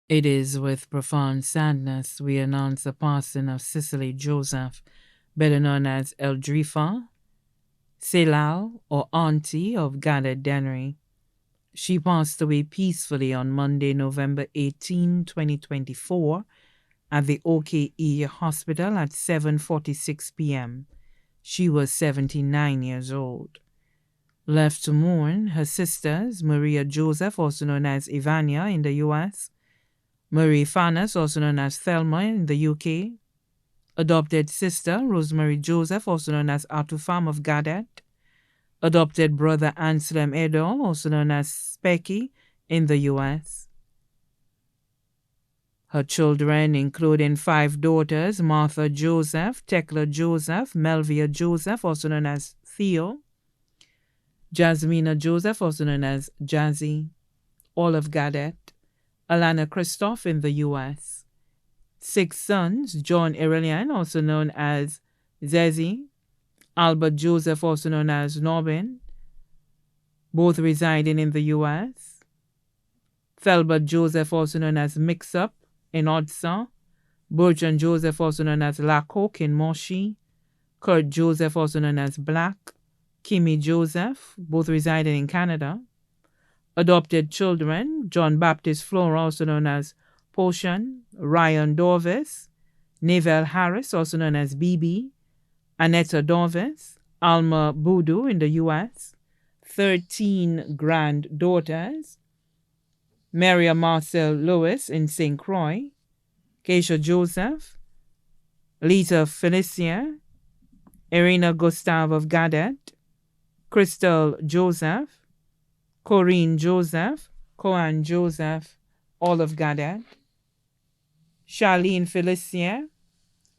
It is with profound sadness we announce the passing of Cecilie Joseph, better known as Eldrifa, Selal, or Auntie of Gathered Dennery. She passed away peacefully on Monday, November 18, 2024, at the OKE hospital at 7:46 p.m. She was 79 years old. Left to mourn, her sisters, Maria Joseph, also known as Ivania in the US, Marie Fanas, also known as Thelma in the UK, adopted sister Rosemary Joseph, also known as Atufam of Gadet, adopted brother Anselm Edol, also known as Specky in the US. Her children, including 5 daughters, Martha Joseph, Tekla Joseph, Melvia Joseph, also known as Theo, Jasmina Joseph, also known as Jazzy, all of Gadet, Alana Christoph in the US. 6 sons, John Aurelian, also known as Zezi, Albert Joseph, also known as Norbin, both residing in the US. Thelbert Joseph, also known as Mix-Up in Odsa, Bertrand Joseph, also known as Lacoque in Moshi, Kurt Joseph, also known as Black, Kimmy Joseph, both residing in Canada. Adopted children, John Baptist Flora, also known as Potion, Ryan Dorvis, Neville Harris, also known as BB, Annetta Dorvis, Alma Boudou in the US, 13 granddaughters, Maria Marcel Lewis in St. Croix, Keisha Joseph, Lita Felicia, Irina Gustav of Gadet, Crystal Joseph, Corinne Joseph, Coan Joseph, all of Gadet, Charlene Felicia,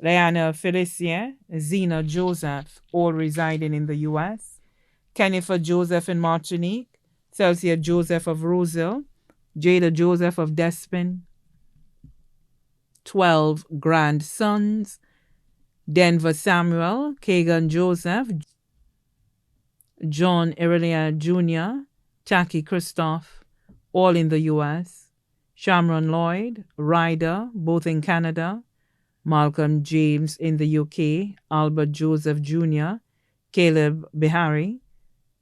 Leanna Felicia, Zena Joseph, all residing in the US, Kennifer Joseph in Martinique, Celsia Joseph of Roseville, Jada Joseph of Despin, 12 grandsons, Denver Samuel, Kagan Joseph, John Aurelia Jr., Jackie Christoph, all in the US, Shamron Lloyd, Ryder, both in Canada, Malcolm James in the UK, Albert Joseph Jr., Caleb Bihari,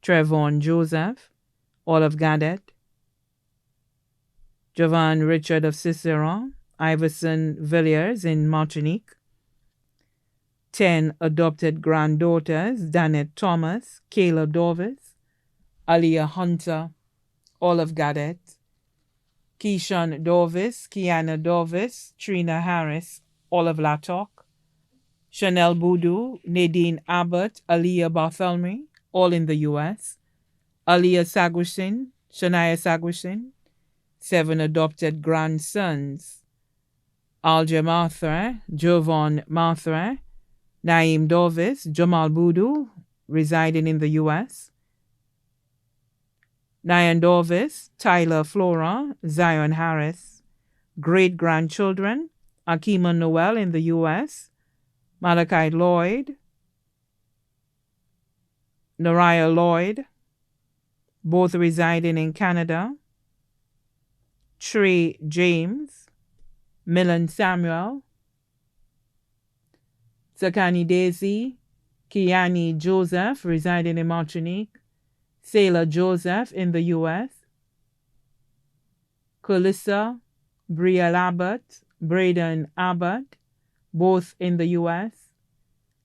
Trevon Joseph, all of Gadet, Jovan Richard of Cicero, Iverson Villiers in Martinique, 10 adopted granddaughters, Danette Thomas, Kayla Dorvis, Aliyah Hunter, all of Gadet, Keyshawn Dorvis, Kiana Dorvis, Trina Harris, all of Latok, Chanel Boudou, Nadine Abbott, Aliyah Bartholomew, all in the US, Aliyah Sagusin, Shania Sagusin, 7 adopted grandsons, Alja Marthra, Jovan Marthra, Naim Dorvis, Jamal Boudou, residing in the US, Nyan Dorvis, Tyler Flora, Zion Harris, great-grandchildren, Akima Noel in the US, Malachi Lloyd, Nariah Lloyd, both residing in Canada, Trey James, Millen Samuel, Sakani Daisy, Kiani Joseph, residing in Martinique, Sailor Joseph in the US, Calissa, Bria Abbott, Braden Abbott, both in the US,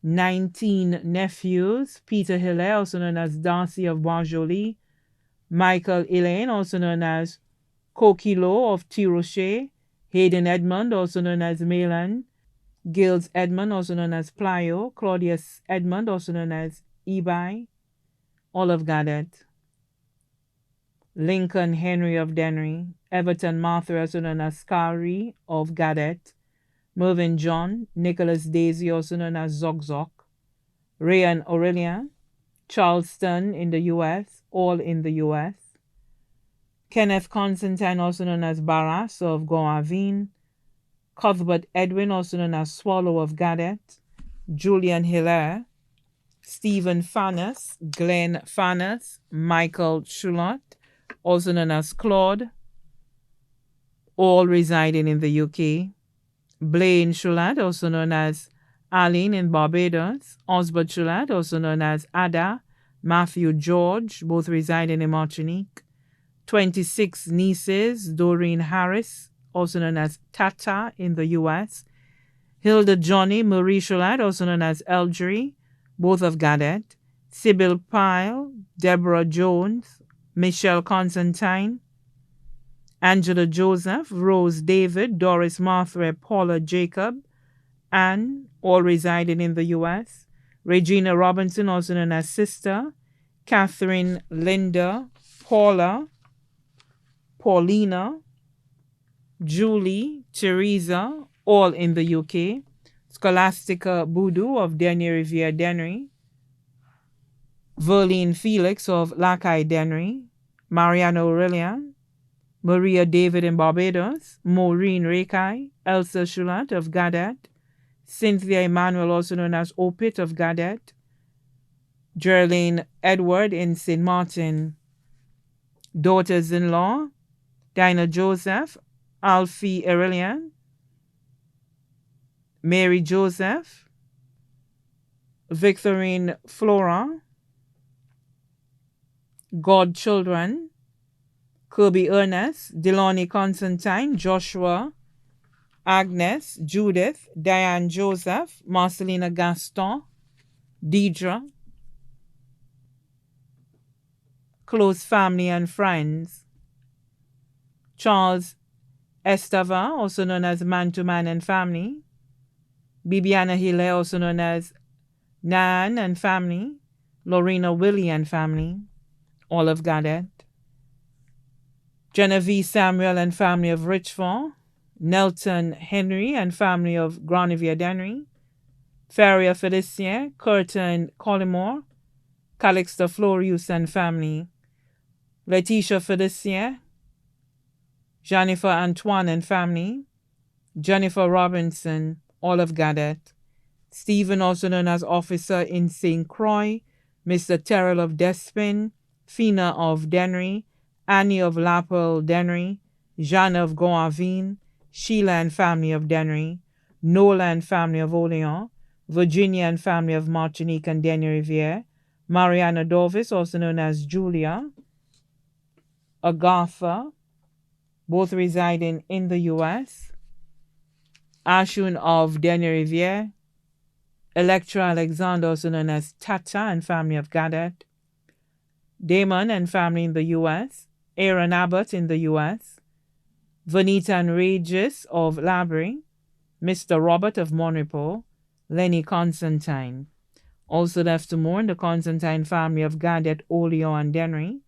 19 nephews, Peter Hillaire, also known as Darcy of Boisjoli, Michael Elaine, also known as Kokilo of Tiroche, Hayden Edmond, also known as Melan, Gilles Edmond, also known as Plyo, Claudius Edmond, also known as Ebi, all of Gadet, Lincoln Henry of Dennery, Everton Martha, also known as Skari of Gadet, Mervyn John, Nicholas Daisy, also known as Zogzog, Ray and Aurelia, Charleston in the US, all in the US, Kenneth Constantine, also known as Barras of Goavin, Cuthbert Edwin, also known as Swallow of Gadet, Julian Hilaire, Stephen Fanas, Glenn Fanas, Michael Shulot, also known as Claude, all residing in the UK. Blaine Shulat, also known as Aline in Barbados. Osbert Shulat, also known as Ada. Matthew George, both residing in Martinique. 26 nieces, Doreen Harris, also known as Tata in the US. Hilda Johnny Marie Shulat, also known as Eldry, both of Gadet. Sybil Pyle, Deborah Jones, Michelle Constantine, Angela Joseph, Rose David, Doris Martha, Paula Jacob, Anne, all residing in the U.S. Regina Robinson, also known as Sister. Catherine, Linda, Paula, Paulina, Julie, Teresa, all in the UK. Scholastica Boudou of Denny Riviere Dennery. Verlene Felix of Lacaille Dennery. Mariana Aurelian. Maria David in Barbados. Maureen Rakai. Elsa Shulat of Gadet. Cynthia Emmanuel, also known as Opit of Gadet. Geraldine Edward in St. Martin. Daughters-in-law, Dinah Joseph, Alfie Aurelian, Mary Joseph, Victorine Flora, godchildren, Kirby Ernest, Delani Constantine, Joshua, Agnes, Judith, Diane Joseph, Marcelina Gaston, Deidre, close family and friends. Charles Estava, also known as Man to Man and Family. Bibiana Hille, also known as Nan and Family. Lorena Willie and Family, all of Gadet. Genevieve Samuel and Family of Richford. Nelton Henry and Family of Granivier Dennery. Feria Felicien, Curtin Collymore. Calixta Florius and Family. Letitia Felicien, Jennifer Antoine and Family. Jennifer Robinson, all of Gadet. Stephen, also known as Officer in St. Croix. Mr. Terrell of Despin. Fina of Dennery. Annie of Lapel Dennery. Jeanne of Goavine. Sheila and Family of Dennery. Nola and Family of Orleans. Virginia and Family of Martinique and Denny Riviere. Mariana Dorvis, also known as Julia. Agatha, both residing in the U.S. Ashun of Denny Riviere. Electra Alexander, also known as Tata and Family of Gadet. Damon and Family in the U.S. Aaron Abbott in the U.S. Vanita and Regis of Labrie. Mr. Robert of Monrepo. Lenny Constantine. Also left to mourn the Constantine family of Gadet, Olean, and Dennery.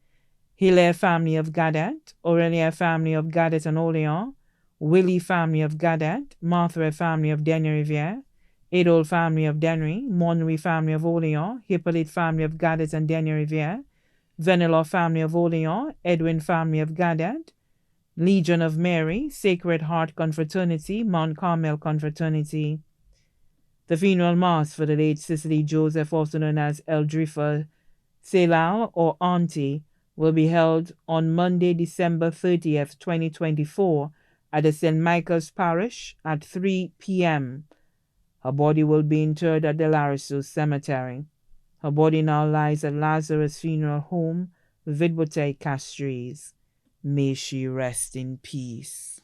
Hilaire family of Gadet. Aurelia family of Gadet and Olean. Willie family of Gadet. Martha family of Denny Riviere. Adol family of Dennery. Monry family of Olean. Hippolyte family of Gadet and Denny Riviere. Venelor family of Olean. Edwin family of Gadet. Legion of Mary. Sacred Heart Confraternity. Mount Carmel Confraternity. The funeral mass for the late Cecilie Joseph, also known as Eldrifa Selal or Auntie, will be held on Monday, December 30th, 2024 at the St. Michael's Parish at 3 p.m. Her body will be interred at the Larissos Cemetery. Her body now lies at Lazarus Funeral Home, Vidbotei Castries. May she rest in peace.